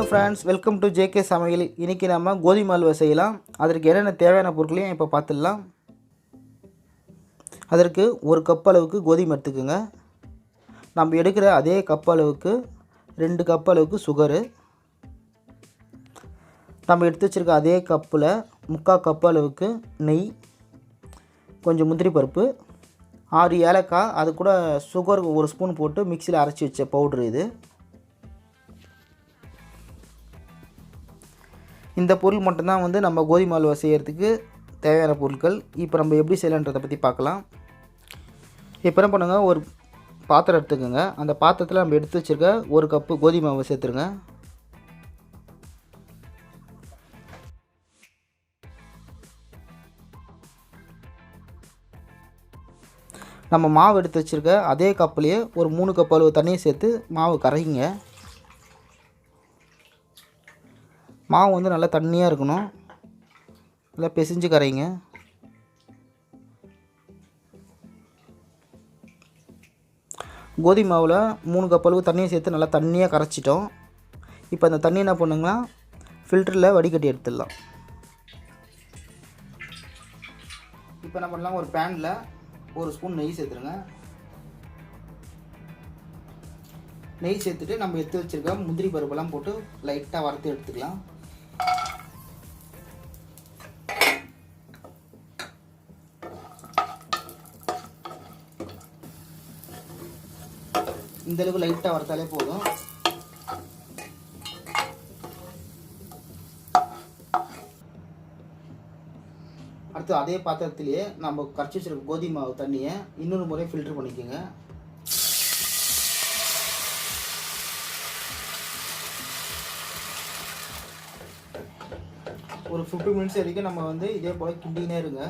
Friends, welcome to JK சமையல். இன்றைக்கி நம்ம கோதுமை அல்வா செய்யலாம். அதற்கு என்னென்ன தேவையான பொருட்களையும் இப்போ பார்த்துடலாம். அதற்கு ஒரு கப் அளவுக்கு கோதுமை எடுத்துக்கோங்க. நம்ம எடுக்கிற அதே கப் அளவுக்கு 2 கப் அளவுக்கு சுகரு. நம்ம எடுத்து வச்சுருக்க அதே கப்பில் 3/4 கப் அளவுக்கு நெய், கொஞ்சம் முந்திரி பருப்பு, 6 ஏலக்காய், அது கூட சுகர் 1 ஸ்பூன் போட்டு மிக்சியில் அரைச்சி வச்ச பவுட்ரு இது. இந்த பொருள் மட்டும்தான் வந்து நம்ம கோதுமை அல்வா செய்கிறதுக்கு தேவையான பொருட்கள். இப்போ நம்ம எப்படி செய்யலான்றதை பற்றி பார்க்கலாம். இப்போ என்ன பண்ணுங்கள், ஒரு பாத்திரம் எடுத்துக்கோங்க. அந்த பாத்திரத்தில் நம்ம எடுத்து வச்சுருக்க 1 கப்பு கோதுமை மாவை சேர்த்துருங்க. நம்ம மாவு எடுத்து வச்சுருக்க அதே கப்புலேயே ஒரு 3 கப் அளவு தண்ணியை சேர்த்து மாவு கரைங்க. மாவு வந்து நல்லா தண்ணியாக இருக்கணும், நல்லா பிசைஞ்சு கரைங்க. கோதுமை மாவில் 3 கப் அளவு தண்ணியை சேர்த்து நல்லா தண்ணியாக கரைச்சிட்டோம். இப்போ அந்த தண்ணி என்ன பண்ணுங்கன்னா ஃபில்டரில் வடிகட்டி எடுத்துடலாம். இப்போ என்ன பண்ணலாம், ஒரு பேனில் 1 ஸ்பூன் நெய் சேர்த்துருங்க. நெய் சேர்த்துட்டு நம்ம எடுத்து வச்சுருக்க முந்திரி பருப்பெல்லாம் போட்டு லைட்டாக வறுத்து எடுத்துக்கலாம். இந்த அளவுக்கு லைட்டாக வறுத்தாலே போதும். அடுத்து அதே பாத்திரத்திலேயே நம்ம கரைச்சி வச்சிருக்க கோதுமை மாவு தண்ணியை இன்னொரு முறை ஃபில்டர் பண்ணிக்கோங்க. ஒரு 15 மினிட்ஸ் வரைக்கும் நம்ம வந்து இதே போல் கிண்டினே இருங்க.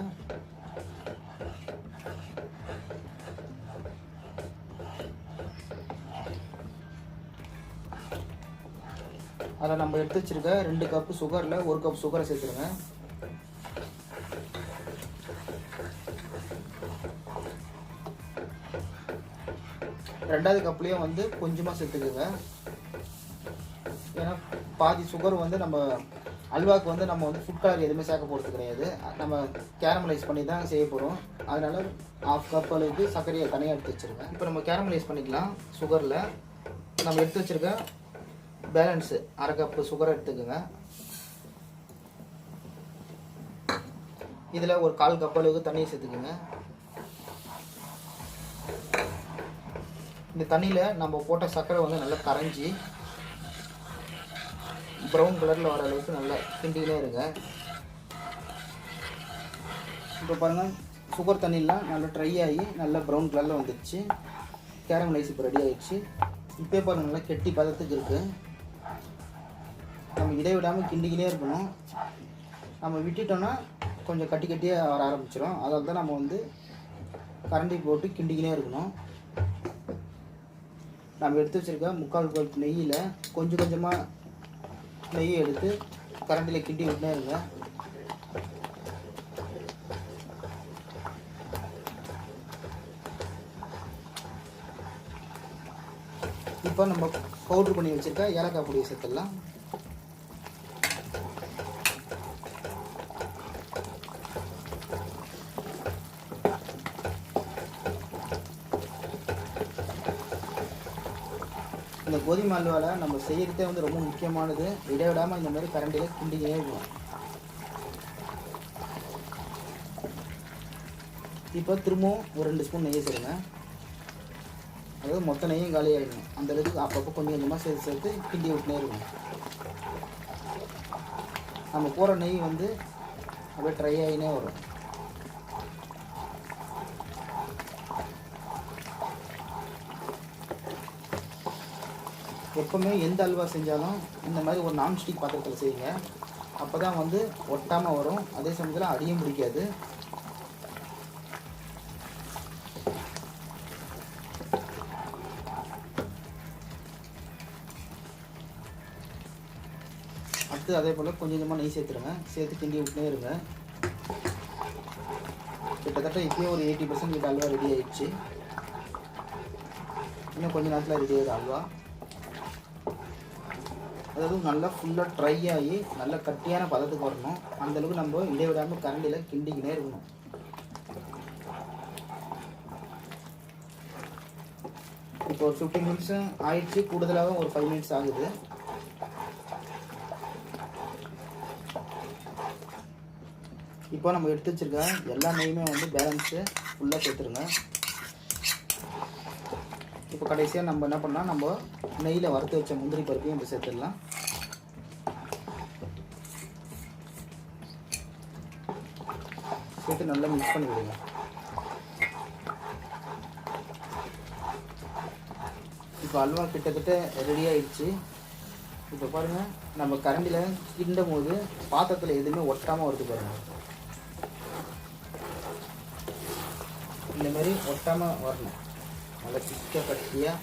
அதில் நம்ம எடுத்து வச்சுருக்க 2 கப்பு சுகரில் 1 கப் சுகரை சேர்த்துருங்க. ரெண்டாவது கப்லேயும் வந்து கொஞ்சமாக சேர்த்துக்குங்க. ஏன்னா பாதி சுகர் வந்து நம்ம அல்வாவுக்கு வந்து நம்ம வந்து ஃபுட் கலர் எதுவுமே சேர்க்க போகிறது கிடையாது. நம்ம கேரமலைஸ் பண்ணி தான் செய்ய போகிறோம். அதனால் 1/2 கப் அளவுக்கு சர்க்கரையை தனியாக எடுத்து வச்சுருங்க. இப்போ நம்ம கேரமலைஸ் பண்ணிக்கலாம். சுகரில் நம்ம எடுத்து வச்சுருக்க பேலன்ஸு 1/2 கப்பு சுகரை எடுத்துக்கோங்க. இதில் ஒரு 1/4 கப் அளவுக்கு தண்ணியை சேர்த்துக்குங்க. இந்த தண்ணியில் நம்ம போட்ட சர்க்கரை வந்து நல்லா கரைஞ்சி ப்ரௌன் கலரில் வர அளவுக்கு நல்லா கிண்டிகிட்டே இருங்க. இப்போ பாருங்கள், சுகர் தண்ணியெலாம் நல்லா ட்ரை ஆகி நல்லா ப்ரௌன் கலரில் வந்துடுச்சு. கேரமலைஸ் இப்போ ரெடி ஆகிடுச்சு. இப்போ பாருங்கள், நல்லா கெட்டி பதத்துக்கு இருக்குது. நம்ம இதை விடாமல் கிண்டிக்கிட்டே இருக்கணும். நம்ம விட்டுட்டோன்னா கொஞ்சம் கட்டி கட்டியாக வர ஆரம்பிச்சிடும். அதால் தான் நம்ம வந்து கரண்டி போட்டு கிண்டிக்கிட்டே இருக்கணும். நம்ம எடுத்து வச்சுருக்க 3/4 கப் நெய்யில் கொஞ்சம் கொஞ்சமாக நெய்யை எடுத்து கரண்டியில் கிண்டி விட்டுனே இருங்க. இப்போ நம்ம பவுட்ரு பண்ணி வச்சுருக்க ஏலக்காய் பொடியை சேர்த்துடலாம். இந்த கோதுமை அல்வாவில் நம்ம செய்கிறதே வந்து ரொம்ப முக்கியமானது. விடாமல் இந்த மாதிரி கரண்டியில் கிண்டிக்கிட்டே இருக்கணும். இப்போ திரும்பவும் ஒரு 2 ஸ்பூன் நெய்யை சேருங்க. அதாவது மொத்த நெய்யும் காலி ஆகிடணும். அந்த அளவுக்கு அப்பப்போ கொஞ்சம் கொஞ்சமாக சேர்த்து சேர்த்து கிண்டி விட்டுனே இருக்கணும். நம்ம போகிற நெய் வந்து அப்படியே ட்ரை ஆகினே வரும். எப்போவுமே எந்த அல்வா செஞ்சாலும் இந்த மாதிரி ஒரு நான்ஸ்டிக் பாத்திரத்தில் செய்யுங்க. அப்போ தான் வந்து ஒட்டாமல் வரும். அதே சமயத்தில் அடியும் பிடிக்காது. அடுத்து அதே போல் கொஞ்சம் கொஞ்சமாக நெய் சேர்த்துருங்க. சேர்த்து கிண்டி விட்டுனே இருங்க. கிட்டத்தட்ட இப்போயே ஒரு 80% கிட்ட அல்வா ரெடி ஆகிடுச்சு. இன்னும் கொஞ்சம் நேரத்தில் ரெடி ஆகிடும் அல்வா. அதாவது நல்லா ஃபுல்லாக ட்ரை ஆகி நல்லா கட்டியான பதத்துக்கு வரணும். அந்தளவுக்கு நம்ம இடைவிடாமல் கரண்டியில் கிண்டிக்கினே இருக்கணும். இப்போ ஒரு 15 நிமிஷம் ஆயிடுச்சு, கூடுதலாக ஒரு 5 மினிட்ஸ் ஆகுது. இப்போ நம்ம எடுத்து வச்சுருக்க எல்லா நெய்யுமே வந்து பேலன்ஸு ஃபுல்லாக சேர்த்துருங்க. இப்போ கடைசியாக நம்ம என்ன பண்ணால் நம்ம நெய்யில் வறுத்து வச்ச முந்திரி பருப்பையும் இப்போ சேர்த்துடலாம். சேர்த்து நல்லா மிக்ஸ் பண்ணி விடுங்க. இப்போ அல்வா கிட்டத்தட்ட ரெடி ஆயிடுச்சு. இப்போ பாருங்கள், நம்ம கரண்டியில் கிண்டும் போது பாத்திரத்தில் எதுவுமே ஒட்டாமல் வருது பாருங்கள். இந்த மாதிரி ஒட்டாமல் வரணும், நல்லா திக்காக கட்டியாக.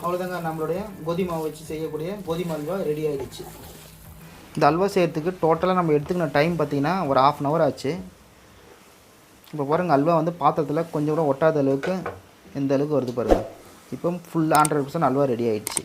அவ்வளோதாங்க, நம்மளுடைய கோதுமை மாவு வச்சு செய்யக்கூடிய கோதுமை அல்வா ரெடி ஆகிடுச்சு. இந்த அல்வா செய்கிறதுக்கு டோட்டலாக நம்ம எடுத்துக்கின டைம் பார்த்திங்கன்னா ஒரு 1/2 hour ஆச்சு. இப்போ பாருங்கள், அல்வா வந்து பாத்திரத்தில் கொஞ்சம் கூட ஒட்டாத அளவுக்கு எந்த அளவுக்கு வருது பாருங்கள். இப்போ ஃபுல் 100% அல்வா ரெடி ஆகிடுச்சு.